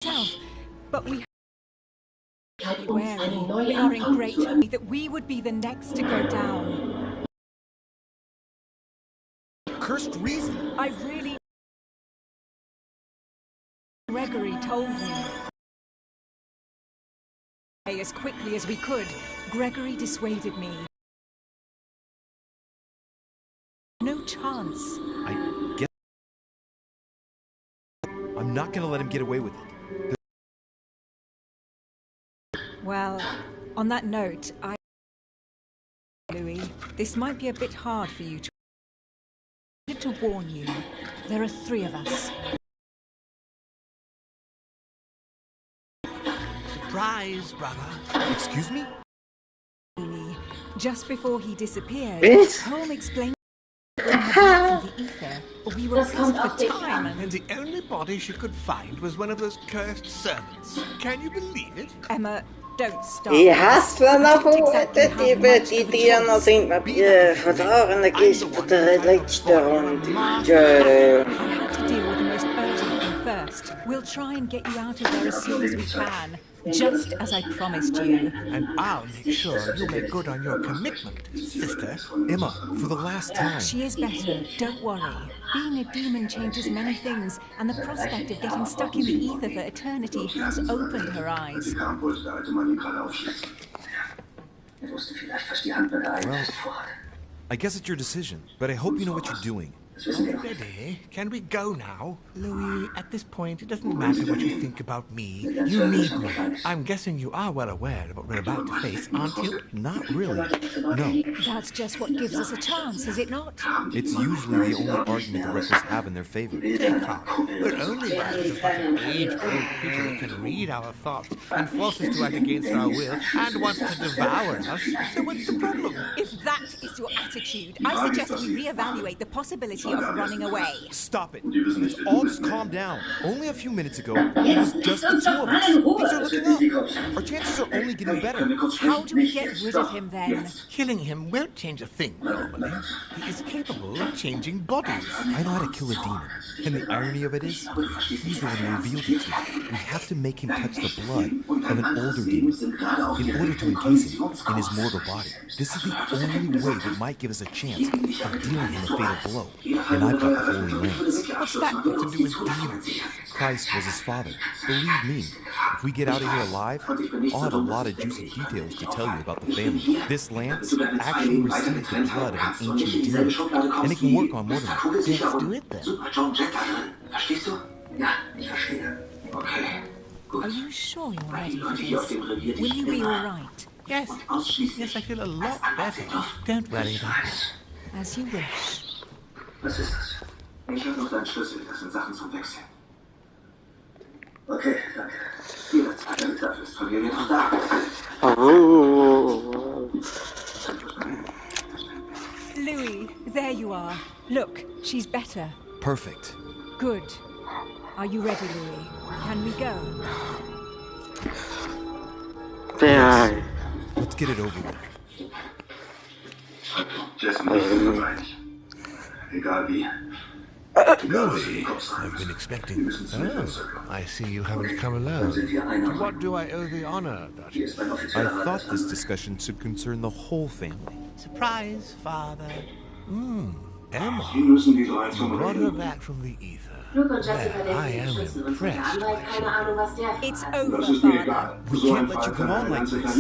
Self, but we have to be wary. We are in great hurry that we would be the next to go down. Cursed reason. I really... Gregory told me. As quickly as we could, Gregory dissuaded me. No chance. I guess I'm not gonna let him get away with it. Well, on that note, Louis, this might be a bit hard for you to warn you. There are 3 of us. Surprise, brother. Excuse me? Louis, just before he disappeared, Yes. Holmes explained from the ether. We were pressed for time And the only body she could find was one of those cursed servants. Can you believe it? Emma, don't stop. I hastlarna fortsätter idéerna sin fördragande gispetrelikter und I have to deal with the most urgent thing first. We'll try and get you out of there as soon as we can, just as I promised you. And I'll make sure you make good on your commitment, sister. Emma, for the last time. She is better, don't worry. Being a demon changes many things, and the prospect of getting stuck in the ether for eternity has opened her eyes. Well, I guess it's your decision, but I hope you know what you're doing. Ready? Can we go now? Louis, at this point, it doesn't matter what you think about me. You need me. I'm guessing you are well aware of what we're about to face, aren't you? Not really. No. That's just what gives us a chance, is it not? It's usually the only argument the Reckless have in their favor. Take heart. We're only battles of an age-old creature that can read our thoughts and force us to act against our will and wants to devour us. So what's the problem? If that is your attitude, I suggest we reevaluate the possibility of running away. Stop it. Let's all just calm down. Only a few minutes ago, it was just the 2 of us. Things are looking up. Our chances are only getting better. How do we get rid of him then? Killing him won't change a thing, normally. He is capable of changing bodies. I know how to kill a demon. And the irony of it is, he's the one who revealed it to me. We have to make him touch the blood of an older demon in order to encase him in his mortal body. This is the only way that might give us a chance of dealing him a fatal blow. And I've got the Holy Lance. What's that got to do with demons? Christ was his father. Believe me, if we get out of here alive, I'll have a lot of juicy details to tell you about the family. This lance actually received the blood of an ancient demon, and it can work on Mortimer. Let's do it then. Are you sure you're ready for this? Will you be all right? Yes. Yes, I feel a lot better. Don't worry about it. As you wish. Was ist das? Ich habe noch deinen Schlüssel. Das sind Sachen zum Wechseln. Okay, danke. Jeder zweite Mittag ist von mir noch da. Louis, there you are. Look, she's better. Perfect. Good. Are you ready, Louis? Can we go? Yeah. Let's get it over with. Jason ist bereit. Egal wie. Louis, I've been expecting... Oh, I see you haven't come alone. What do I owe the honor, Duchess? I thought this discussion should concern the whole family. Surprise, father. Emma. Sie müssen die You brought her back from the ether. Well, I am impressed, actually. It's over, Das ist mir Father. egal. We can't let you go on like this.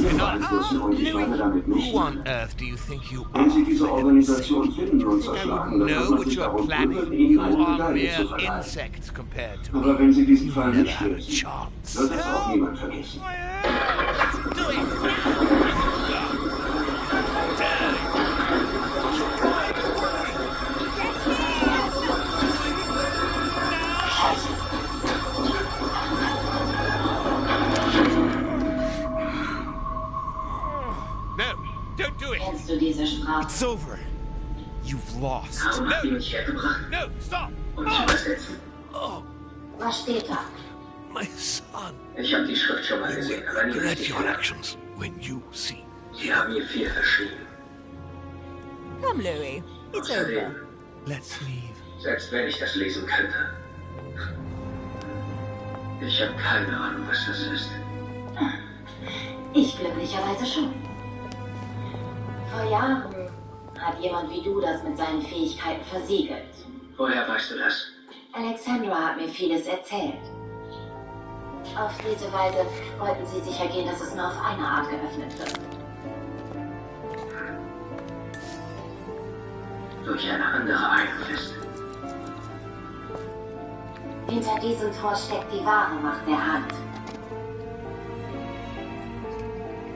Who on earth do you think you are? Wenn Sie diese Organisation finden und I zerschlagen, would dann know kommt what es you're darauf planning. an, You Ihnen are einen mere zu verleihen. insects compared to Aber me. wenn Sie diesen Fall Never nicht had a lösen, chance. wird das auch niemand vergessen. Let's do it! No, don't do it! Kennst du diese Sprache? It's over. You've lost. Warum habt ihr mich hergebracht? No, stop! Und zu übersetzen? Was steht da? My son, Ich habe die Schrift schon mal you gesehen, will aber nie regret richtig your verstanden. actions when you see. Sie haben mir viel verschrieben. Come, Louis. It's Außerdem, over. Let's leave. selbst wenn ich das lesen könnte, Ich habe keine Ahnung, was das ist. Ich glücklicherweise schon. Vor Jahren hat jemand wie du das mit seinen Fähigkeiten versiegelt. Woher weißt du das? Alexandra hat mir vieles erzählt. Auf diese Weise wollten sie sicher gehen, dass es nur auf eine Art geöffnet wird. Durch eine andere Einflüsse. Hinter diesem Tor steckt die wahre Macht der Hand.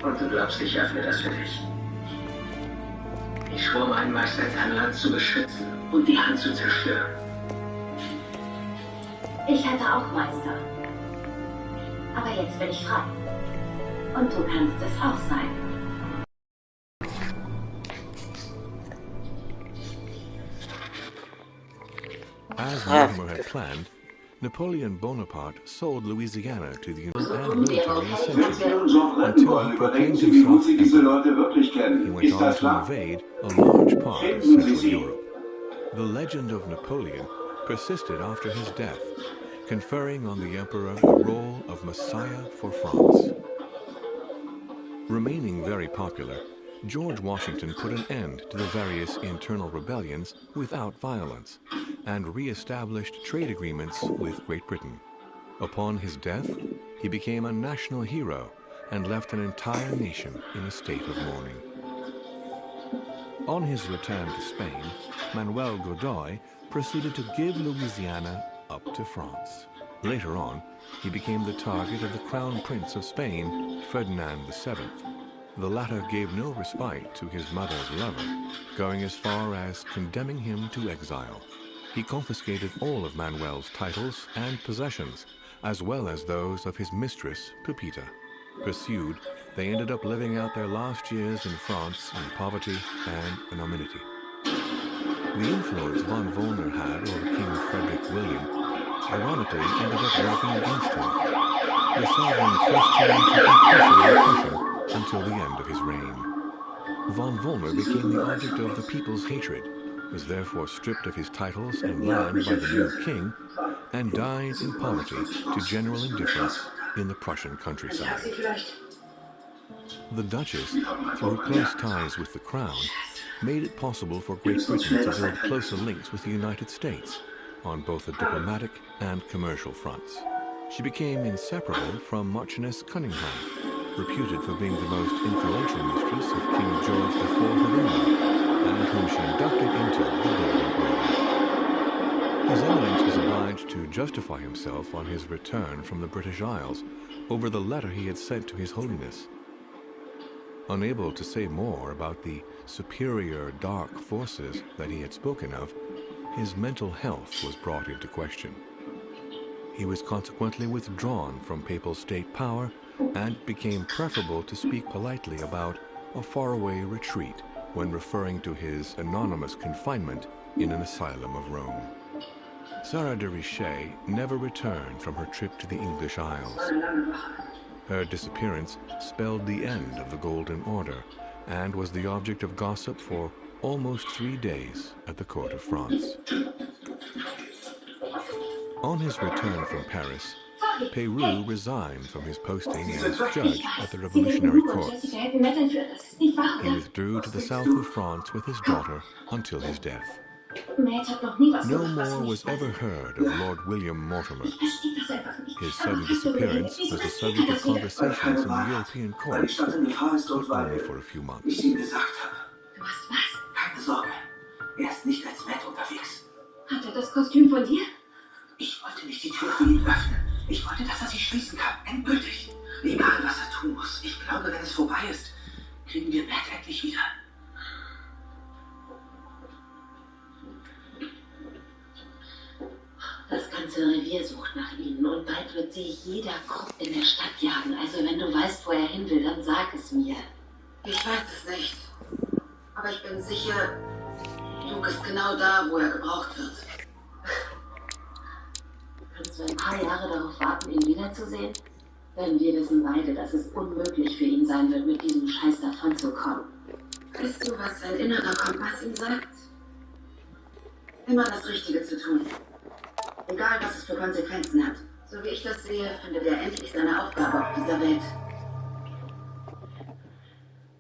Und du glaubst, ich öffne das für dich? Ich schwor meinen Meister, dein Land zu beschützen und die Hand zu zerstören. Ich hatte auch Meister. Aber jetzt bin ich frei. Und du kannst es auch sein. As Mortimer had planned, Napoleon Bonaparte sold Louisiana to the Union and military ascension until he proclaimed himself emperor. He went on to invade a large part of Central Europe. The legend of Napoleon persisted after his death, conferring on the emperor the role of Messiah for France. Remaining very popular, George Washington put an end to the various internal rebellions without violence and re-established trade agreements with Great Britain. Upon his death, he became a national hero and left an entire nation in a state of mourning. On his return to Spain, Manuel Godoy proceeded to give Louisiana up to France. Later on, he became the target of the Crown Prince of Spain, Ferdinand VII. The latter gave no respite to his mother's lover, going as far as condemning him to exile. He confiscated all of Manuel's titles and possessions, as well as those of his mistress, Pepita. Pursued, they ended up living out their last years in France in poverty and anonymity. The influence von Wollner had over King Frederick William ironically ended up working against him. The sovereign forced him to increasing repression until the end of his reign. Von Wollner became the object of the people's hatred, was therefore stripped of his titles and land by the new king, and died in poverty to general indifference in the Prussian countryside. The Duchess, through her close ties with the crown, made it possible for Great Britain to build closer links with the United States on both the diplomatic and commercial fronts. She became inseparable from Marchioness Cunningham, reputed for being the most influential mistress of King George IV of England, and whom she inducted into the Golden Order. His Eminence was obliged to justify himself on his return from the British Isles over the letter he had sent to His Holiness. Unable to say more about the superior dark forces that he had spoken of, his mental health was brought into question. He was consequently withdrawn from papal state power, and it became preferable to speak politely about a faraway retreat when referring to his anonymous confinement in an asylum of Rome. Sarah de Richet never returned from her trip to the English Isles. Her disappearance spelled the end of the Golden Order and was the object of gossip for almost 3 days at the court of France. On his return from Paris, Peyroux resigned from his posting as judge at the Revolutionary Courts. He withdrew to the south of France with his daughter until his death. No more was ever heard of Lord William Mortimer. His sudden disappearance was the subject of conversations in the European courts, but only for a few months. Keine Sorge, ist nicht als Bett unterwegs. Hat das Kostüm von dir? Ich wollte nicht die Tür für ihn öffnen. Ich wollte, dass sie schließen kann, endgültig. Egal, was tun muss. Ich glaube, wenn es vorbei ist, kriegen wir Matt endlich wieder. Das ganze Revier sucht nach ihnen und bald wird sie jeder Kopf in der Stadt jagen. Also wenn du weißt, wo er hin will, dann sag es mir. Ich weiß es nicht. Aber ich bin sicher, Luke ist genau da, wo er gebraucht wird. Kannst du ein paar Jahre darauf warten, ihn wiederzusehen? Denn wir wissen beide, dass es unmöglich für ihn sein wird, mit diesem Scheiß davon zu kommen. Weißt du, was sein innerer Kompass ihm sagt? Immer das Richtige zu tun. Egal, was es für Konsequenzen hat. So wie ich das sehe, findet er endlich seine Aufgabe auf dieser Welt.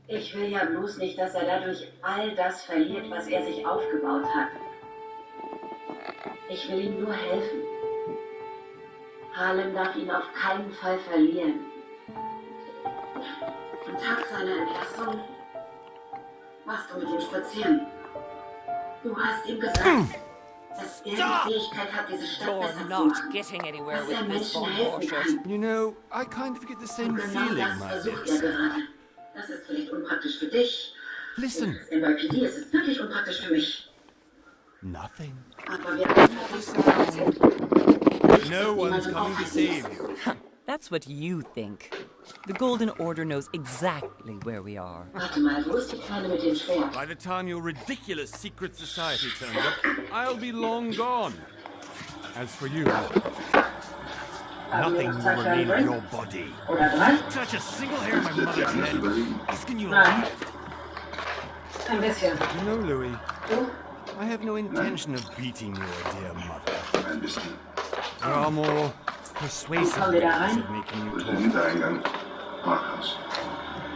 Ich will ja bloß nicht, dass er dadurch all das verliert, was er sich aufgebaut hat. Ich will ihm nur helfen. Harlem darf ihn auf keinen Fall verlieren. Am Tag seiner Entlassung warst du mit ihm spazieren. Du hast ihm gesagt, dass er die Fähigkeit hat, diese Stadt You're besser zu not machen. getting anywhere Dass er with this Menschen von helfen Borchert. kann. You know, I kind of get the same Und genau feeling, das my versucht dear. er gerade. Das ist vielleicht unpraktisch für dich. Listen. Im NYPD ist es wirklich unpraktisch für mich. Nothing. Aber wir haben No one's coming to save you. That's what you think. The Golden Order knows exactly where we are. Warte mal, wo ist die Kleine mit dem Schwert? By the time your ridiculous secret society turns up, I'll be long gone. As for you, nothing will remain of your body. Oder drei? Touch a single hair of my mother's head. Asking you Nein. alive. Ein bisschen. You know, Louis, Du? I have no intention of beating your dear mother. There are more persuasive Kommen wir da ways rein? of making you Durch den talk. Hintereingang. Parkhaus.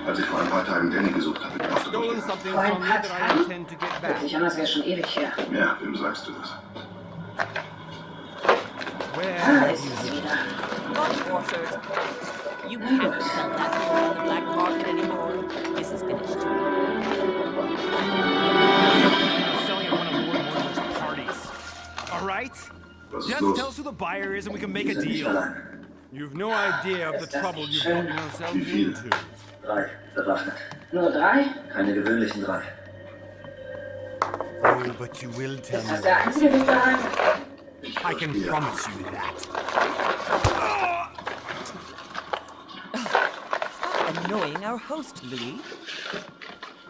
Als ich vor ein paar Tagen Danny gesucht habe, I've stolen something Vor ein from you paar that I Tagen? intend to get back. Wirklich, anders wäre schon ewig her. Ja, wem sagst du das? Where Da have ist you sie been? wieder. Von Borchert. You can't sell that here on the black market anymore. This is finished. Selling at one of Lord Mortimer's parties. All right? Was ist Just los? tell us who the buyer is and we can make a Nicht deal. allein. You've no idea of the trouble you've gotten yourselves into. 3 bewaffnet. Nur drei? Keine gewöhnlichen 3. Oh, but you will tell Ist me. das der einzige Weg da rein? I can promise you that. Stop annoying our host, Louis.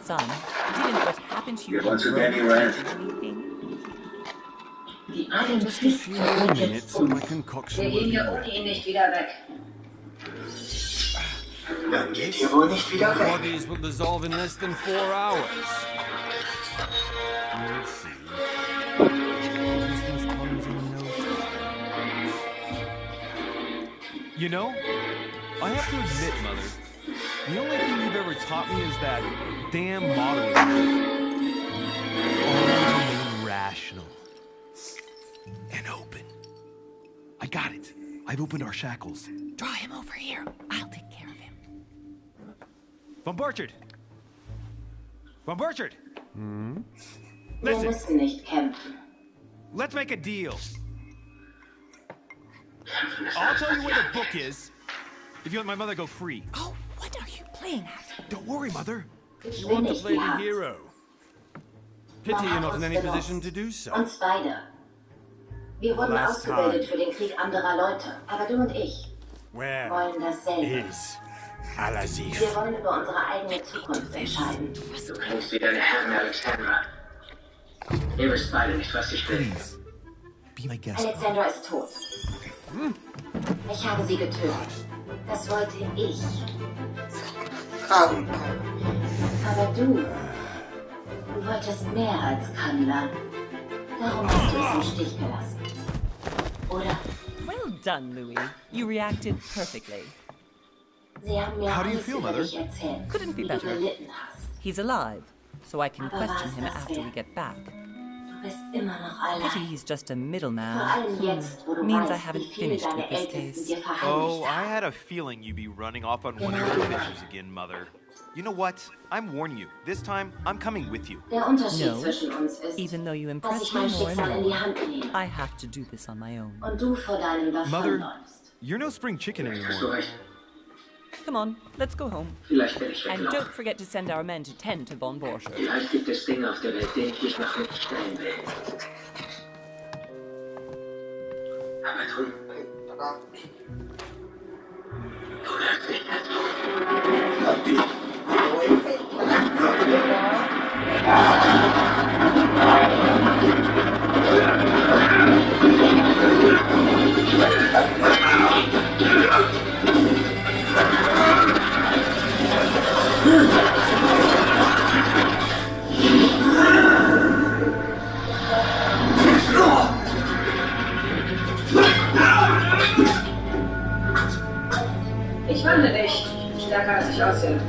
Son, didn't what happened to you Wir wollen zu grow Danny you Rand. into anything? Die einen Just a few more minutes and my concoction Wir will gehen be hier ohne ready. ihn nicht wieder weg. Dann geht ihr wohl nicht wieder The weg. bodies will dissolve in less than 4 hours. We'll see. Christmas comes in no time. You know, I have to admit, Mother, the only thing you've ever taught me is that damn motto of yours. Always remain rational and open. I got it. I've opened our shackles. Draw him over here. I'll take care of him. Von Borchert! Von Borchert! Wir Listen, müssen nicht kämpfen. let's make a deal. I'll tell you where the book is if you let my mother go free. Oh, what are you playing at? Don't worry, Mother. Ich You will want to nicht play die the Hand. hero. Pity you're not in any position to do so. Uns beide. Wir wurden Last ausgebildet time. für den Krieg anderer Leute. Aber du und ich Where wollen dasselbe. is Al-Aziz? Wir wollen über unsere eigene Zukunft entscheiden. Du klingst wie deine Herren, Alexandra. Ihr wisst beide nicht, was ich will. Please, be my guest. Alexandra ist tot. Ich habe sie getötet. Das wollte ich. Komm. Aber du wolltest mehr als Kandla. Darum hast du es im Stich gelassen. Oder? Well done, Louis. You reacted perfectly. Sie haben mir How do you alles feel, über Mother? dich erzählt, Couldn't be wie better. du gelitten hast. He's alive, so I can Aber question was him das after we wert? get back. Du bist immer noch Pity allein. he's just a Vor middleman. allem jetzt, wo du Means I weißt, haven't wie viel finished deine with this Eltern case. dir verheimlicht Oh, I haben. had a feeling you'd be running off on one of your adventures again, Mother. You know what? I'm warning you. This time, I'm coming with you. Der Unterschied No, zwischen uns ist, Even though you dass impress ich me mein more and Schicksal in die more, Hand nehme I have to do this on my own. und du vor deinem Mother, davonläufst. you're no spring chicken Hast du anymore. recht. Come on, let's go home. Vielleicht werde ich And weglaufen. don't forget to send our men to tend to Von Borchert. Vielleicht gibt es Dinge auf der Welt, denen ich mich noch nicht stellen will. Aber drum, du hörst mich nicht. Ich wandle nicht. Stärker als ich aussehe.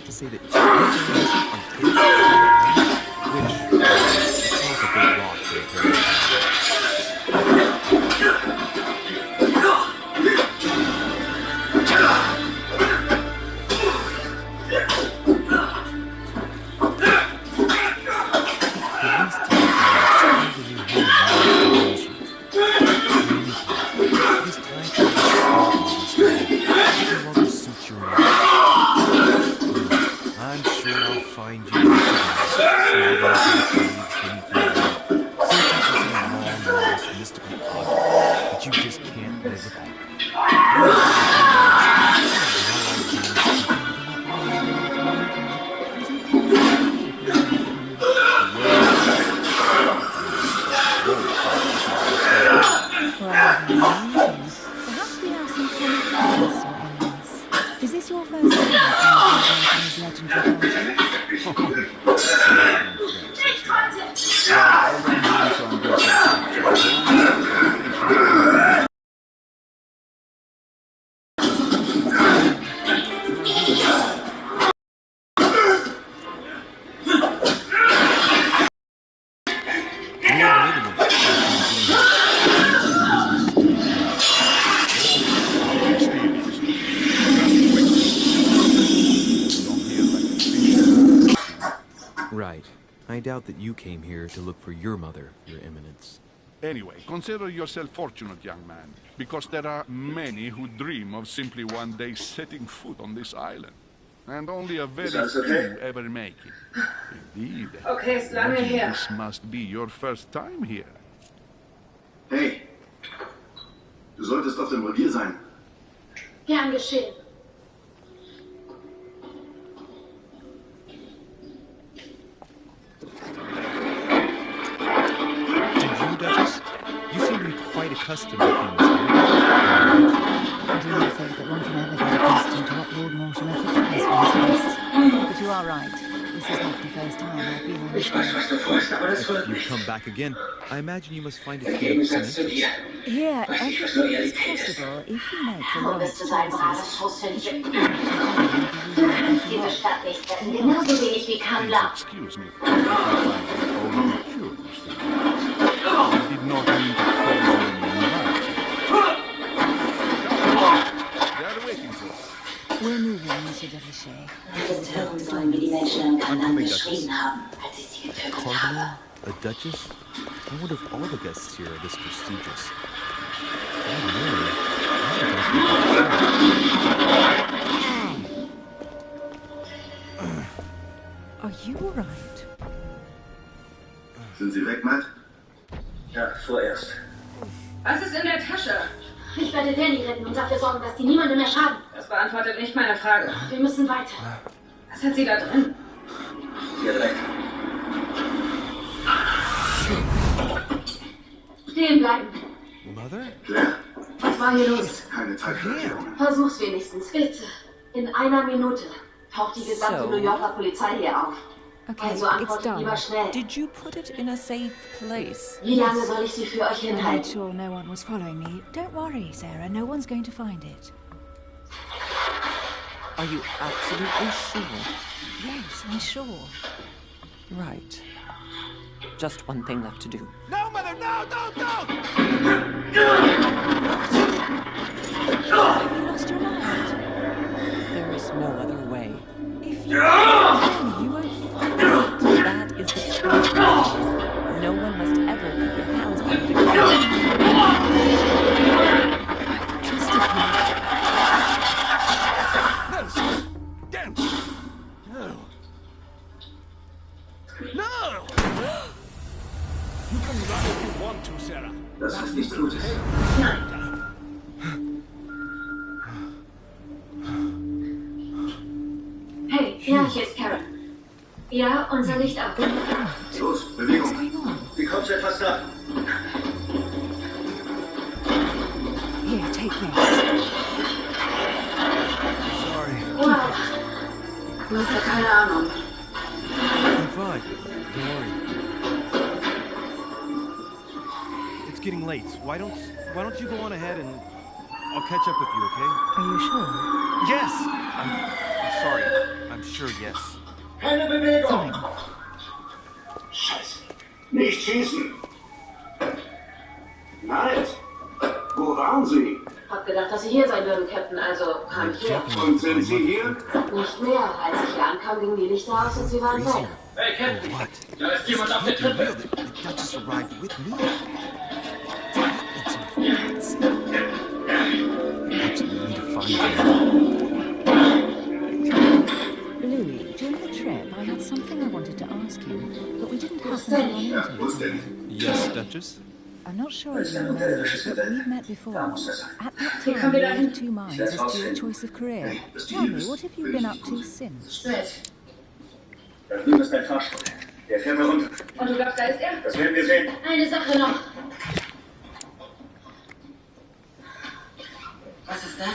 Say that which it's a big rock for I doubt that you came here to look for your mother, Your Eminence. Anyway, consider yourself fortunate, young man, because there are many who dream of simply one day setting foot on this island. And only a very few ever make it. Indeed. Okay, ist lange her. This must be your first time here. Hey, du solltest auf dem Revier sein. Gern geschehen. You seem to be quite accustomed to things here. I do not think that one can ever get accustomed to what Lord Mortimer prepares for his guests. But you are right. This is not the first time I've been on this way. If you come back again, I imagine you must find it to be some interest. Here, everything is possible if you make the right choices. Diese Stadt nicht retten, genauso wenig wie Kandla. Excuse me. I find it overly curious. I did not mean to call you They are waiting for us. We're moving, Monsieur de Richet. Hören sollen, wie die Menschen in Kandla geschrien haben, als ich sie getötet habe. Cardinal? A duchess? I wonder if all the guests here are this prestigious. Are you all right? Sind Sie weg, Matt? Ja, vorerst. Was ist in der Tasche? Ich werde Danny retten und dafür sorgen, dass die niemandem mehr schaden. Das beantwortet nicht meine Frage. Wir müssen weiter. Was hat sie da drin? Sie hat recht. Stehen bleiben. Mother? Claire? Was war hier los? Keine Zeit für Erklärungen. Versuch's wenigstens, bitte. In einer Minute taucht die gesamte New Yorker Polizei hier auf. Okay, Also it's antwortet lieber done. schnell. Did you put it in a safe place? Wie lange soll ich sie für euch I made hinhalten? sure no one was following me. Don't worry, Sarah. No one's going to find it. Are you absolutely sure? Yes, I'm sure. Right. Just one thing left to do. No, Mother, no, don't! Have you lost your mind? There is no other way. If you then you won't find it. That is the truth. No one must ever put their hands on it again. I trusted you. Damn! No! No! You can run if you want to, Sarah. Nein. Hey, ja, hier ist Karen. Ja, unser Licht auch. Los, Bewegung. Wie kommst du etwas nach? Here, take this. Sorry. Wow. Ich habe keine Ahnung. I'm fine. Don't worry. It's getting late. Why don't you go on ahead and I'll catch up with you, okay? Are you sure? Yes! I'm sorry. I'm sure yes. Keine Bewegung! Sorry. Scheiße. Nicht schießen. Nein. Wo waren Sie? Hab gedacht, dass Sie hier sein würden, Captain, also kam ich her. Und sind Sie hier? Nicht mehr. Als ich hier ankam, gingen die Lichter aus und Sie waren weg. Hey, Captain! What? Da ist jemand auf der Can't be real. Treppe! The Duchess arrived with me. Absolutely need to find her. Louis, during the trip, I had something I wanted to ask you, but we didn't happen to run Ja, into wo ist it. denn? Yes, Duchess? I'm not sure if you remember, but we've met before. At that time, come we wieder were hin. of two minds as to your choice of career. Tell me, what have you been up to since? Spät. Da drüben ist ein Fahrstuhl. Der fährt mal runter. Und du glaubst, da ist er? Das werden wir sehen. Eine Sache noch. Was ist das?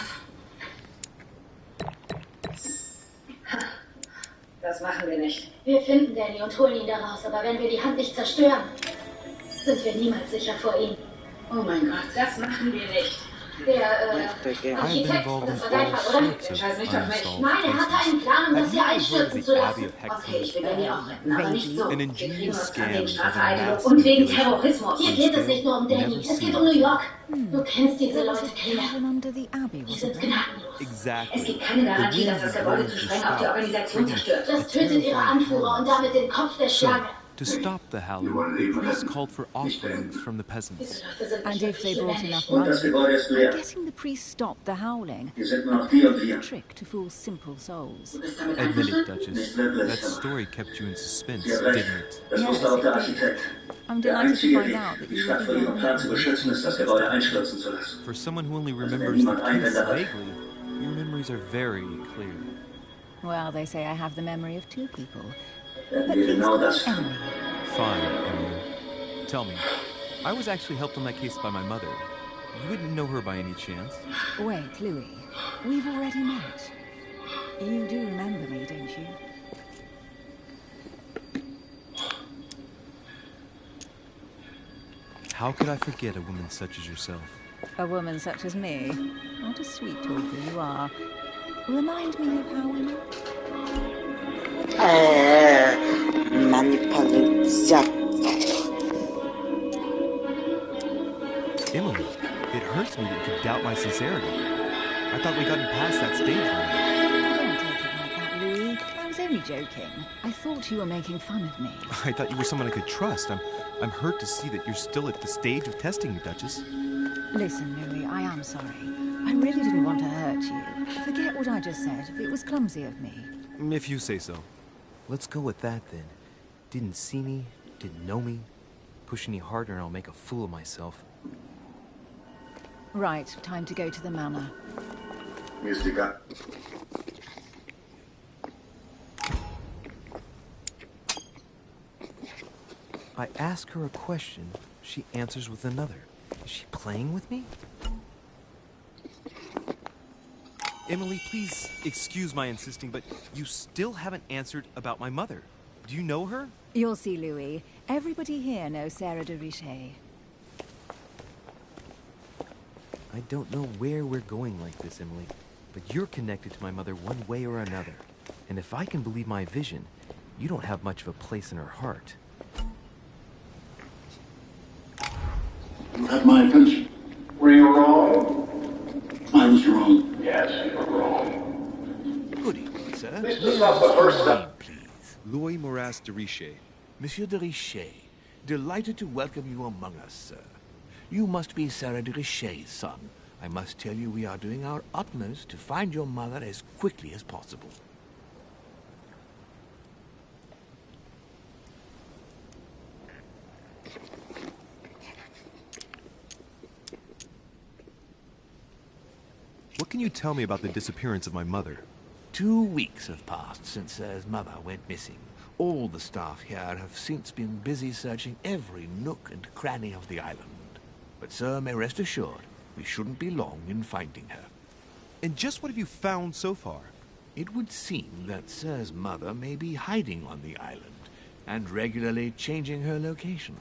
Das machen wir nicht. Wir finden Danny und holen ihn da raus, aber wenn wir die Hand nicht zerstören, sind wir niemals sicher vor ihm. Oh mein Gott, das machen wir nicht. Der, Architekt, das war dein Fall, oder? Scheiß nicht auf mich. Nein, er hatte einen Plan, um das hier einstürzen zu lassen. Okay, ich will Danny auch retten, aber nicht so. Wir kriegen uns an den Strafvereinigung und wegen Terrorismus. Hier geht es nicht nur um Danny, es geht um New York. Du kennst diese Leute, Killer. Under the Abbey, Die wasn't sind there? gnadenlos. Exactly. Es gibt keine Garantie, dass das Gebäude zu streng auf die Organisation zerstört. Das tötet ihre Anführer und damit den Kopf der Schlange. To stop the howling, the priests called for offerings from the peasants. And if they brought enough Und money, das Gebäude ist leer. I'm guessing the priest stopped the howling. Hier sind nur noch die und A wir. trick to fool simple souls. Admit it, Duchess. That story kept you in suspense, Ihr habt recht. didn't it? Das wusste auch der Architekt. I'm Der delighted to einzige find Weg, out that die you Stadt will vor be ihrem Plan zu beschützen, ist, das Gebäude einstürzen zu lassen. For someone who only remembers the niemand piece Einwände hat. vaguely, your memories are very clear. Well, they say I have the memory of two people. Werden But wir please genau call das me tun. Emily. Fine, Emily. Tell me, I was actually helped on that case by my mother. You wouldn't know her by any chance? Wait, Louis. We've already met. You do remember me, don't you? How could I forget a woman such as yourself? A woman such as me. What a sweet talker you are. Remind me of how we met. Manipulation. Emily, it hurts me that you could doubt my sincerity. I thought we'd gotten past that stage already. Don't take it like that, Louis. I was only joking. I thought you were making fun of me. I thought you were someone I could trust. I'm hurt to see that you're still at the stage of testing me, Duchess. Listen, Louis, I am sorry. I really didn't want to hurt you. Forget what I just said. It was clumsy of me. If you say so. Let's go with that, then. Didn't see me, didn't know me. Push any harder and I'll make a fool of myself. Right, time to go to the manor. Mystica. I ask her a question, she answers with another. Is she playing with me? Emily, please excuse my insisting, but you still haven't answered about my mother. Do you know her? You'll see, Louis. Everybody here knows Sarah de Richet. I don't know where we're going like this, Emily, but you're connected to my mother one way or another. And if I can believe my vision, you don't have much of a place in her heart. You have my attention. Were you wrong? I was wrong. Yes, you were wrong. Good evening, sir. This is not the first step. Please. Louis Moras de Richet. Monsieur de Richet, delighted to welcome you among us, sir. You must be Sarah de Richet's son. I must tell you we are doing our utmost to find your mother as quickly as possible. can you tell me about the disappearance of my mother? 2 weeks have passed since Sir's mother went missing. All the staff here have since been busy searching every nook and cranny of the island. But Sir may rest assured, we shouldn't be long in finding her. And just what have you found so far? It would seem that Sir's mother may be hiding on the island and regularly changing her location.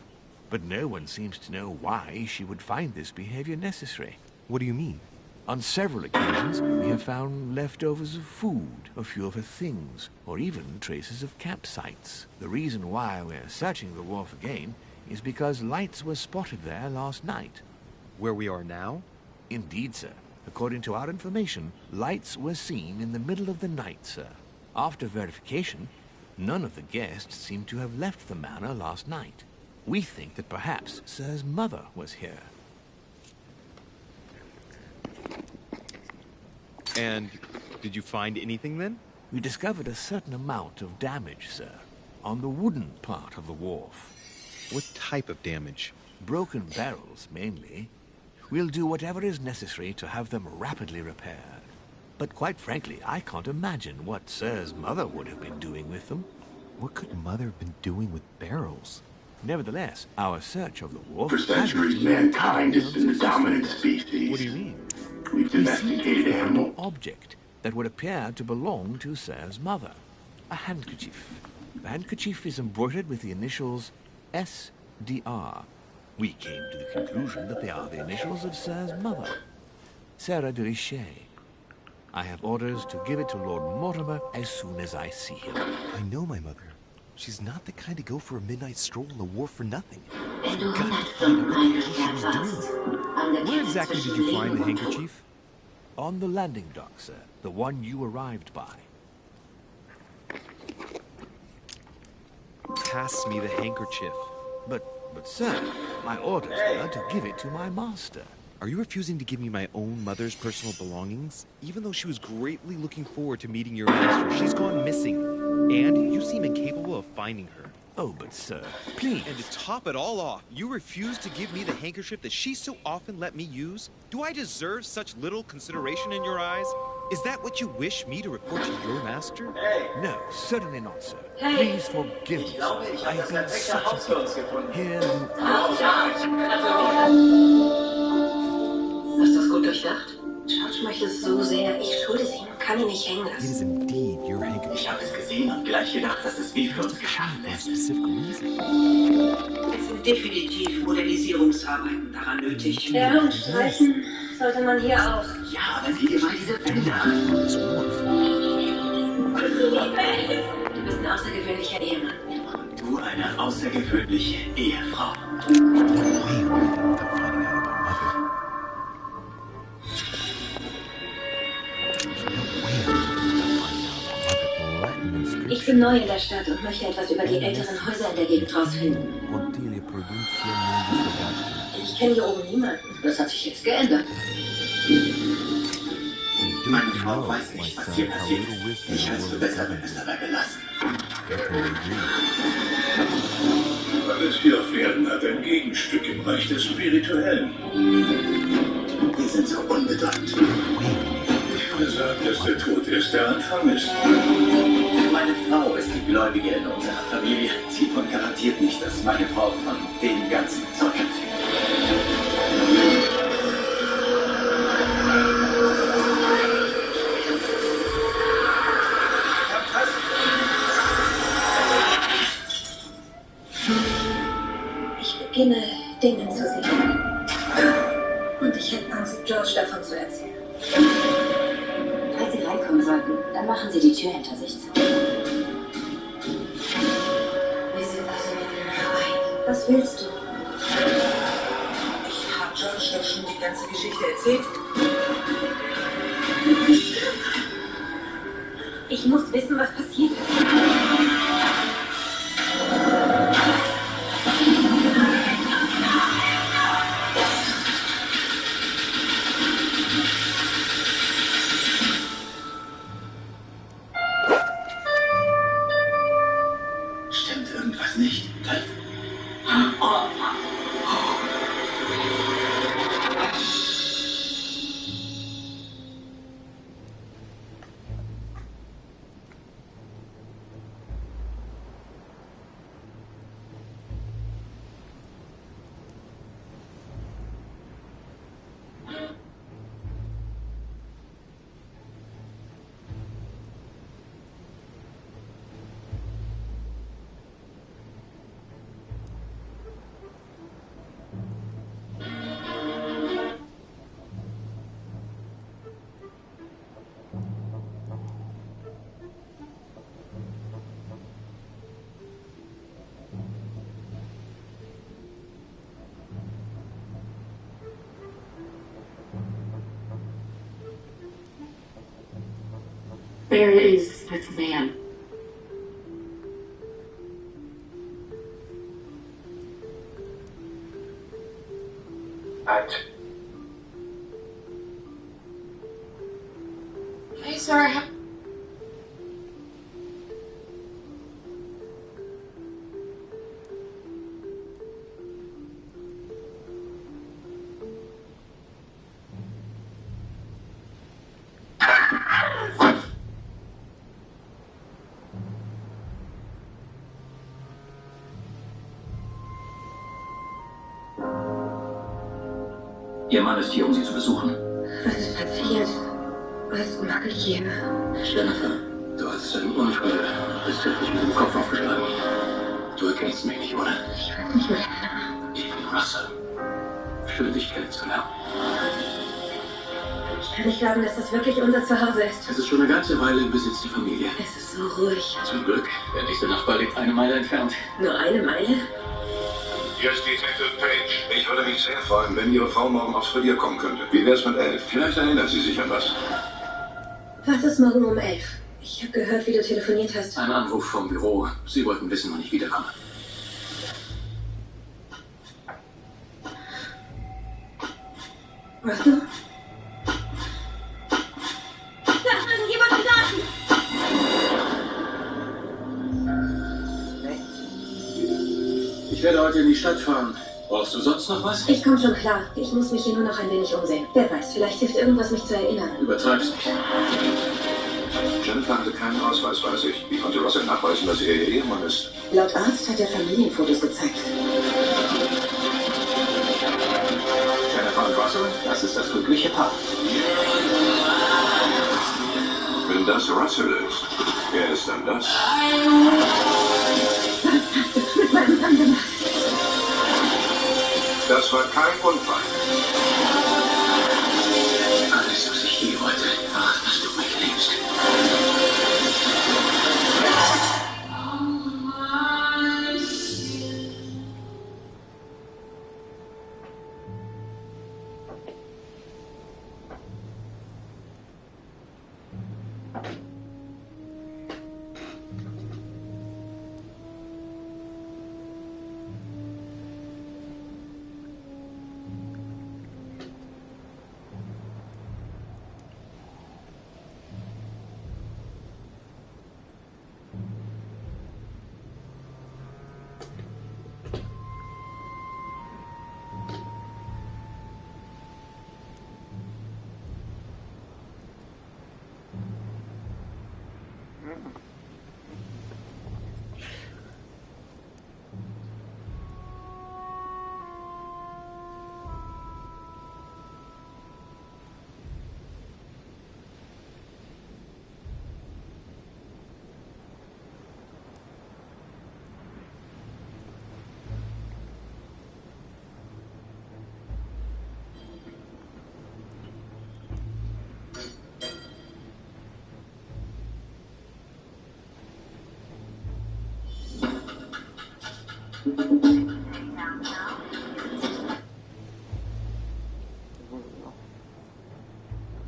But no one seems to know why she would find this behavior necessary. What do you mean? On several occasions, we have found leftovers of food, a few of her things, or even traces of campsites. The reason why we're searching the wharf again is because lights were spotted there last night. Where we are now? Indeed, sir. According to our information, lights were seen in the middle of the night, sir. After verification, none of the guests seem to have left the manor last night. We think that perhaps Sir's mother was here. And did you find anything then? We discovered a certain amount of damage, sir, on the wooden part of the wharf. What type of damage? Broken barrels, mainly. We'll do whatever is necessary to have them rapidly repaired. But quite frankly, I can't imagine what Sir's mother would have been doing with them. What could Mother have been doing with barrels? Nevertheless, our search of the wharf... For centuries, mankind has been the dominant species. What do you mean? We've domesticated animals. Object that would appear to belong to Sir's mother. A handkerchief. The handkerchief is embroidered with the initials SDR. We came to the conclusion that they are the initials of Sir's mother, Sarah de Richet. I have orders to give it to Lord Mortimer as soon as I see him. I know my mother. She's not the kind to go for a midnight stroll on the wharf for nothing. She's got to find out what the hell she was doing. Where exactly did you find the handkerchief? On the landing dock, sir. The one you arrived by. Pass me the handkerchief. But sir, my orders were to give it to my master. Are you refusing to give me my own mother's personal belongings? Even though she was greatly looking forward to meeting your master, she's gone missing. And you seem incapable of finding her. Oh, but sir, please. And to top it all off, you refuse to give me the handkerchief that she so often let me use? Do I deserve such little consideration in your eyes? Is that what you wish me to report to your master? No, certainly not, sir. Please forgive me. I have been such a... Here you Hast du das gut durchdacht? George möchte es so sehr. Ich schulde es ihm und kann ihn nicht hängen It lassen. is indeed your handkerchief. Ich habe es gesehen und gleich gedacht, dass es wie für uns geschaffen For a ist. specific reason. Es sind definitiv Modernisierungsarbeiten daran nötig. Ja, und streichen sollte man hier auch. Ja, aber sieh dir mal diese Bilder an. This wharf. Du bist ein außergewöhnlicher Ehemann. Du eine außergewöhnliche Ehefrau. No way am I leaving without finding out about Mother. Ich bin neu in der Stadt und möchte etwas über die älteren Häuser in der Gegend rausfinden. Ich kenne hier oben niemanden. Das hat sich jetzt geändert. Meine Frau weiß nicht, was hier passiert ist. Ich halte es für besser, wenn wir es dabei belassen. Alles hier auf Erden hat ein Gegenstück im Reich des Spirituellen. Wir sind so unbedeutend. Er sagt, dass der Tod erst der Anfang ist. Meine Frau ist die Gläubige in unserer Familie. Sie garantiert nicht, dass meine Frau von dem ganzen Zeug erzählt. Ich beginne, Dinge zu sehen. Und ich hätte Angst, George davon zu erzählen. Falls Sie reinkommen sollten, dann machen Sie die Tür hinter sich zu. Wir sind also mit Ihnen vereint. Was willst du? Ich habe George doch schon die ganze Geschichte erzählt. Ich muss wissen, was passiert ist. Stimmt irgendwas nicht? Where is this man? Hey, sorry. Ihr Mann ist hier, um Sie zu besuchen. Was ist passiert? Was mache ich hier? Jennifer, du hast einen Unfall. Bist wirklich mit dem Kopf aufgeschlagen. Du erkennst mich nicht, oder? Ich weiß nicht mehr. Ich bin Russell. Schön, dich kennenzulernen. Ich kann nicht glauben, dass das wirklich unser Zuhause ist. Es ist schon eine ganze Weile im Besitz der Familie. Es ist so ruhig. Zum Glück. Der nächste Nachbar liegt 1 Meile entfernt. Nur 1 Meile? Hier ist Detective Page. Ich würde mich sehr freuen, wenn Ihre Frau morgen aufs Revier kommen könnte. Wie wär's mit 11? Vielleicht erinnert sie sich an was. Was ist morgen um 11? Ich habe gehört, wie du telefoniert hast. Ein Anruf vom Büro. Sie wollten wissen, wann ich wiederkomme. Russell? Da ist irgendjemand im Garten! Ich werde heute in die Stadt fahren. Brauchst du sonst noch was? Ich komme schon klar. Ich muss mich hier nur noch ein wenig umsehen. Wer weiß, vielleicht hilft irgendwas, mich zu erinnern. Übertreib's nicht. Jennifer hatte keinen Ausweis, weiß ich. Wie konnte Russell nachweisen, dass er ihr Ehemann ist? Laut Arzt hat er Familienfotos gezeigt. Jennifer und Russell? Das ist das glückliche Paar. Wenn das Russell ist, wer ist dann das? Was hast du mit meinem Mann gemacht? Das war kein Unfall. Alles, was ich je wollte, war, dass du mich liebst.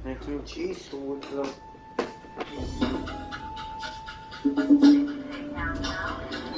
Não entendi isso, outro.